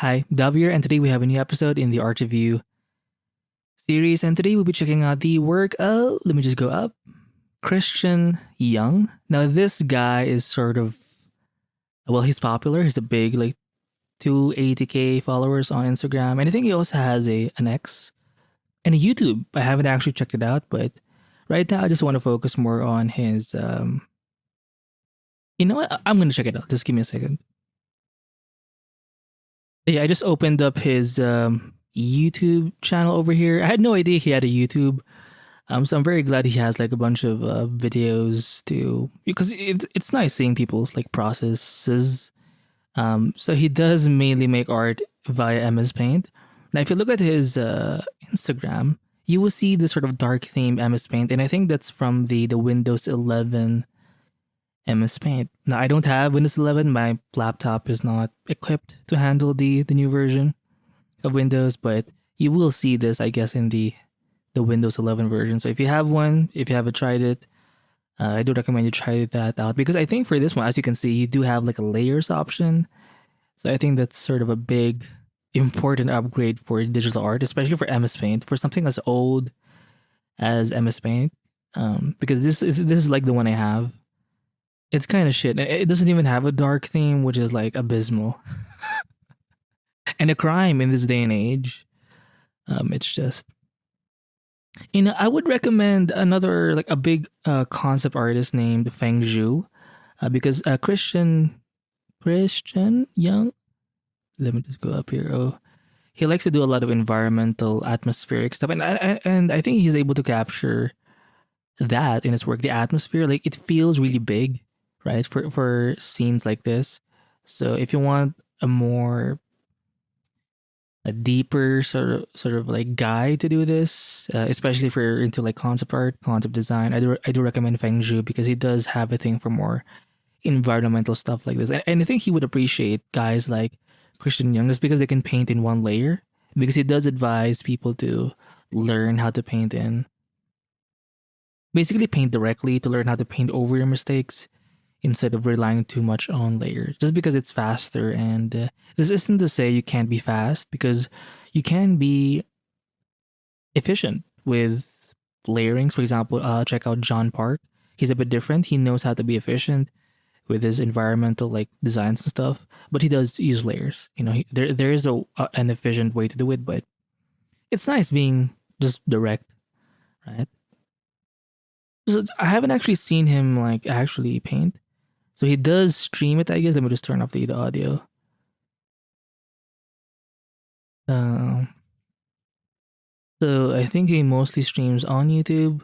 Hi, Dav here, and today we have a new episode in the Art Review series. And today we'll be checking out the work of, let me just go up, Christian Young. Now, this guy is well, he's popular. He's a big, like, 280K followers on Instagram. And I think he also has an X and a YouTube. I haven't actually checked it out, but right now I just want to focus more on his, you know what? I'm going to check it out. Just give me a second. Yeah, I just opened up his YouTube channel over here. I had no idea he had a YouTube. So I'm very glad he has like a bunch of videos to because it's nice seeing people's like processes. So he does mainly make art via MS Paint. Now, if you look at his Instagram, you will see this sort of dark theme MS Paint, and I think that's from the Windows 11 MS Paint. Now, I don't have Windows 11. My laptop is not equipped to handle the new version of Windows, but you will see this, I guess, in the Windows 11 version. So if you have one, if you haven't tried it, I do recommend you try that out because I think for this one, as you can see, you do have like a layers option. So I think that's sort of a big, important upgrade for digital art, especially for MS Paint, for something as old as MS Paint. Because this is like the one I have. It's kind of shit. It doesn't even have a dark theme, which is like abysmal. And a crime in this day and age. It's just I would recommend another like a big concept artist named Feng Zhu, because Christian Young. Let me just go up here. Oh, he likes to do a lot of environmental, atmospheric stuff, and I think he's able to capture that in his work. The atmosphere, like it feels really big, right? For scenes like this. So if you want a deeper sort of like guide to do this, especially if you're into like concept art, concept design. I do recommend Feng Zhu because he does have a thing for more environmental stuff like this, and I think he would appreciate guys like Christian Young just because they can paint in one layer. Because he does advise people to learn how to paint in basically paint directly to learn how to paint over your mistakes instead of relying too much on layers just because it's faster. And this isn't to say you can't be fast because you can be efficient with layerings. For example, check out John Park. He's a bit different. He knows how to be efficient with his environmental like designs and stuff, but he does use layers. There is an efficient way to do it, but it's nice being just direct, right? So I haven't actually seen him like actually paint. So he does stream it, I guess. Let me just turn off the audio. Um, so I think he mostly streams on YouTube.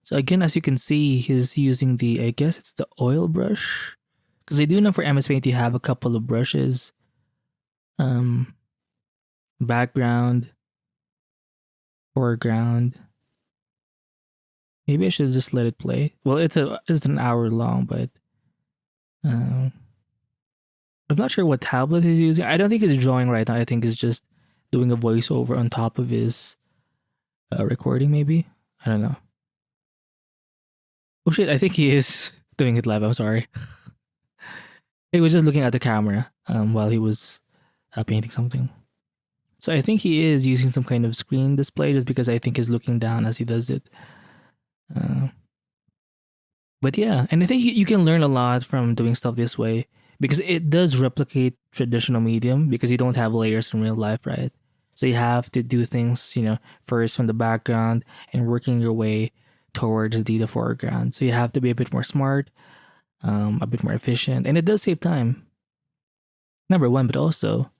So again, as you can see, he's using I guess it's the oil brush. Because I do know for MS Paint you have a couple of brushes. Um, Background, foreground. Maybe I should just let it play. Well, it's an hour long, but um, I'm not sure what tablet he's using. I don't think he's drawing right now. I think he's just doing a voiceover on top of his recording, maybe. I don't know. Oh shit, I think he is doing it live. I'm sorry. He was just looking at the camera while he was painting something. So I think he is using some kind of screen display just because I think he's looking down as he does it. Uh, but yeah, and I think you can learn a lot from doing stuff this way because it does replicate traditional medium because you don't have layers in real life, right? So you have to do things, first from the background and working your way towards the foreground. So you have to be a bit more smart, a bit more efficient, and it does save time. Number one, but also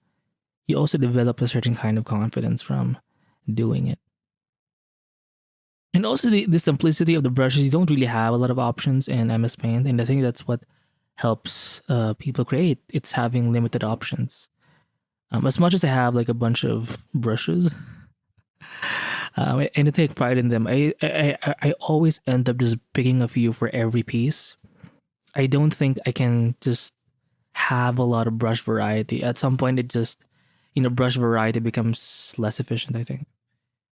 you also develop a certain kind of confidence from doing it. And also the simplicity of the brushes, you don't really have a lot of options in MS Paint, and I think that's what helps people create. It's having limited options. As much as I have like a bunch of brushes, and I take pride in them, I always end up just picking a few for every piece. I don't think I can just have a lot of brush variety. At some point, it just brush variety becomes less efficient, I think.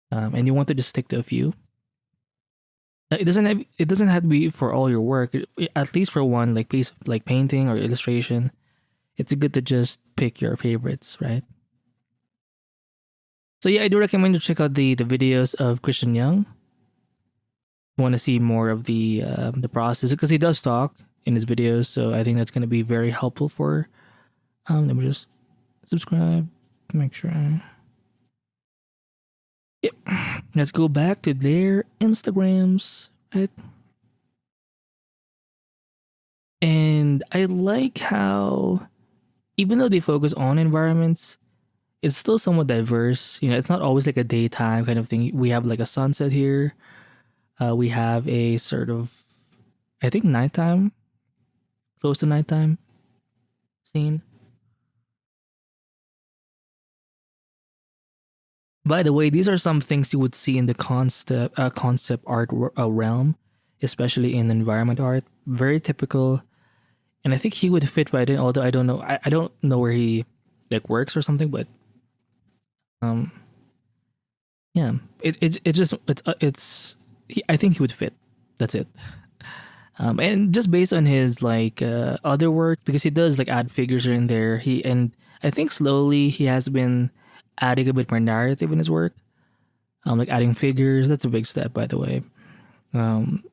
And you want to just stick to a few. It doesn't have to be for all your work. At least for one like piece like painting or illustration, it's good to just pick your favorites, right? So yeah, I do recommend you check out the videos of Christian Young. Want to see more of the process because he does talk in his videos. So I think that's going to be very helpful for. Let me just subscribe. Make sure. Yep. Let's go back to their Instagrams. Right? And I like how, even though they focus on environments, it's still somewhat diverse. You know, it's not always like a daytime kind of thing. We have like a sunset here. We have a sort of, I think, nighttime, close to nighttime scene. By the way, these are some things you would see in the concept art realm, especially in environment art. Very typical, and I think he would fit right in. Although I don't know, I don't know where he like works or something, but um, yeah, it just it's I think he would fit. That's it. And just based on his like other work, because he does like add figures in there. And I think slowly he has been adding a bit more narrative in his work. Like adding figures. That's a big step, by the way. Um,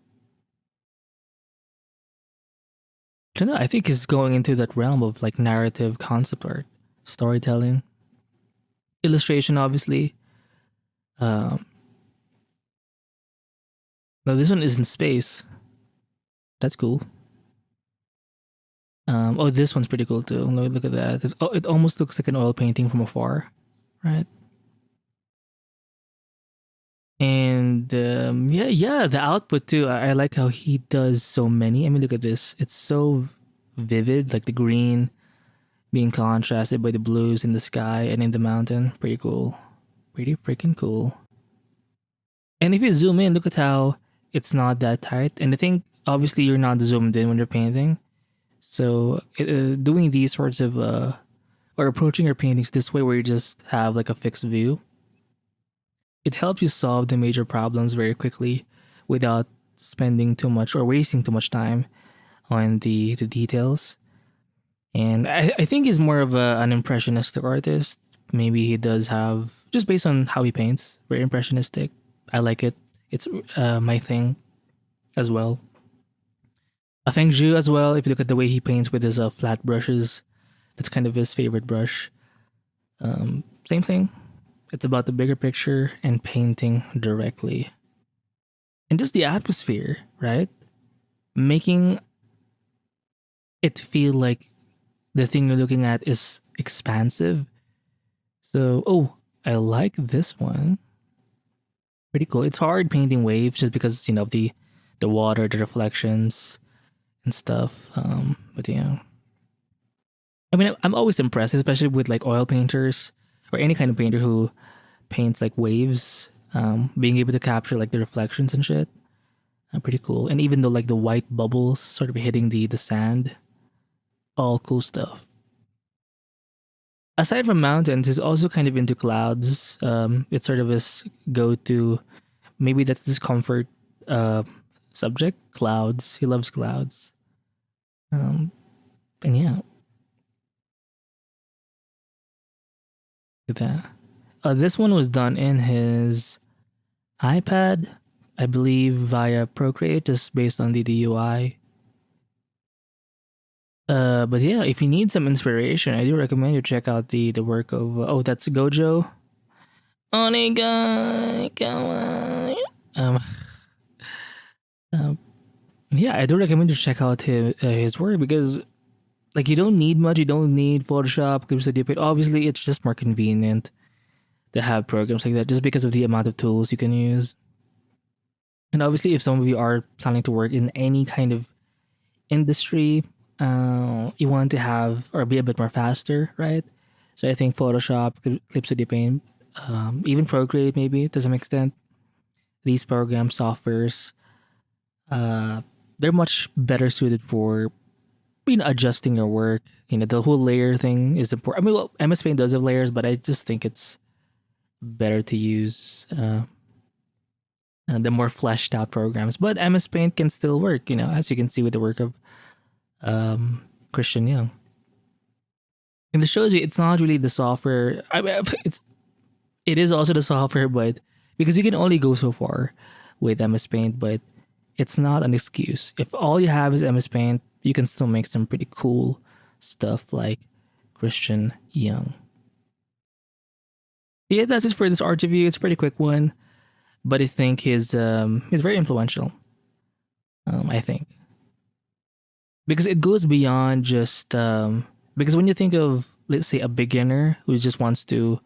I don't know. I think he's going into that realm of like narrative concept art, storytelling, illustration, obviously. Um, no, this one is in space. That's cool. Oh, this one's pretty cool too. Look at that. It almost looks like an oil painting from afar, right? And yeah, the output too. I like how he does so many. I mean, look at this. It's so vivid, like the green being contrasted by the blues in the sky and in the mountain. Pretty cool. Pretty freaking cool. And if you zoom in, look at how it's not that tight. And I think obviously you're not zoomed in when you're painting. So doing these sorts of or approaching your paintings this way, where you just have like a fixed view, it helps you solve the major problems very quickly without spending too much or wasting too much time on the details. And I think he's more of an impressionistic artist. Maybe he does have, just based on how he paints, very impressionistic. I like it. It's my thing as well. A Feng Zhu as well. If you look at the way he paints with his flat brushes, that's kind of his favorite brush. Same thing. It's about the bigger picture and painting directly. And just the atmosphere, right? Making it feel like the thing you're looking at is expansive. So, oh, I like this one. Pretty cool. It's hard painting waves just because, you know, the water, the reflections and stuff. But yeah. I mean, I'm always impressed, especially with like oil painters or any kind of painter who paints like waves, being able to capture like the reflections and shit. Pretty cool. And even though like the white bubbles sort of hitting the sand, all cool stuff. Aside from mountains, he's also kind of into clouds. It's sort of his go-to. Maybe that's his comfort uh, subject. Clouds. He loves clouds. Um, and yeah, look at that. This one was done in his iPad, I believe, via Procreate, just based on the UI. But yeah, if you need some inspiration, I do recommend you check out the work of oh, that's Gojo. Onigai kawaii. Um, yeah, I do recommend you check out his work because like you don't need much. You don't need Photoshop, Clip Studio Paint. Obviously, it's just more convenient to have programs like that, just because of the amount of tools you can use. And obviously, if some of you are planning to work in any kind of industry, you want to have or be a bit more faster, right? So I think Photoshop, Clip Studio Paint, even Procreate, maybe to some extent, these program softwares, uh, they're much better suited for adjusting your work. You know, the whole layer thing is important. I mean, well, MS Paint does have layers, but I just think it's better to use the more fleshed out programs. But MS Paint can still work, you know, as you can see with the work of Christian Young. And it shows you it's not really the software. I mean, It is also the software, but because you can only go so far with MS Paint, but it's not an excuse. If all you have is MS Paint, you can still make some pretty cool stuff like Christian Young. Yeah, that's it for this art review. It's a pretty quick one, but I think he's very influential. I think because it goes beyond just because when you think of, let's say, a beginner who just wants to,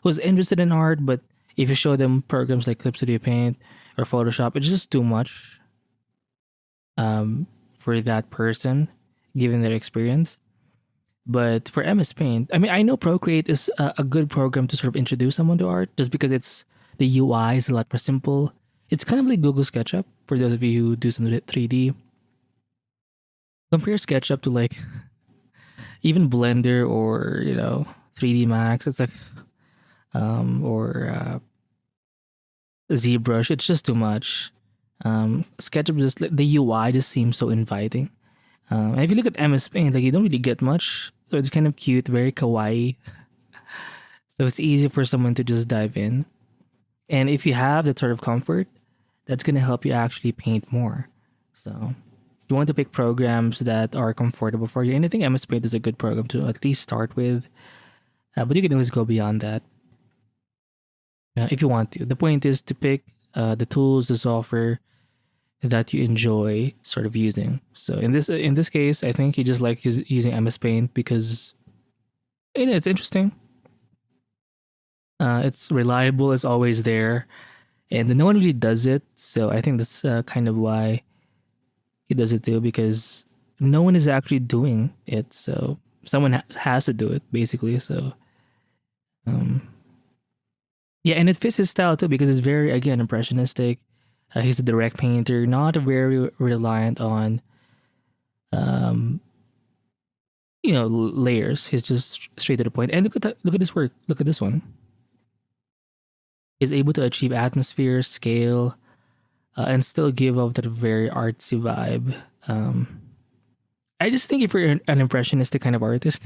who's interested in art, but if you show them programs like Clip Studio Paint or Photoshop, it's just too much for that person given their experience. But for MS Paint, I mean, I know Procreate is a good program to sort of introduce someone to art just because it's the UI is a lot more simple. It's kind of like Google SketchUp for those of you who do some 3D. Compare SketchUp to like even Blender or 3D Max. It's like or ZBrush. It's just too much. SketchUp just the UI just seems so inviting. And if you look at MS Paint, like you don't really get much. So it's kind of cute, very kawaii. So it's easy for someone to just dive in. And if you have that sort of comfort, that's gonna help you actually paint more. So you want to pick programs that are comfortable for you. And I think MS Paint is a good program to at least start with. But you can always go beyond that if you want to. The point is to pick the tools, the software that you enjoy sort of using. So in this case, I think you just like using MS Paint because it's interesting. It's reliable. It's always there, and no one really does it. So I think that's kind of why he does it too, because no one is actually doing it. So someone has to do it basically. So yeah, and it fits his style too because it's very, again, impressionistic. He's a direct painter, not very reliant on, layers. He's just straight to the point. And look at this work. Look at this one. He's able to achieve atmosphere, scale, and still give off that very artsy vibe. I just think if you're an impressionistic kind of artist,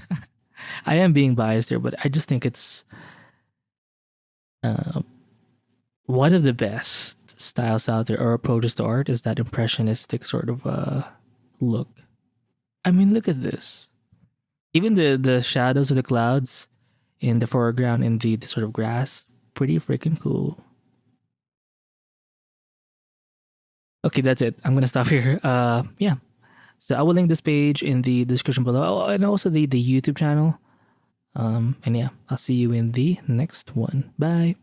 I am being biased here, but I just think it's one of the best styles out there or approaches to art is that impressionistic sort of look. I mean, look at this. Even the shadows of the clouds in the foreground and the sort of grass, pretty freaking cool. Okay, that's it. I'm gonna stop here. Yeah. So I will link this page in the description below, and also the YouTube channel. And yeah, I'll see you in the next one. Bye.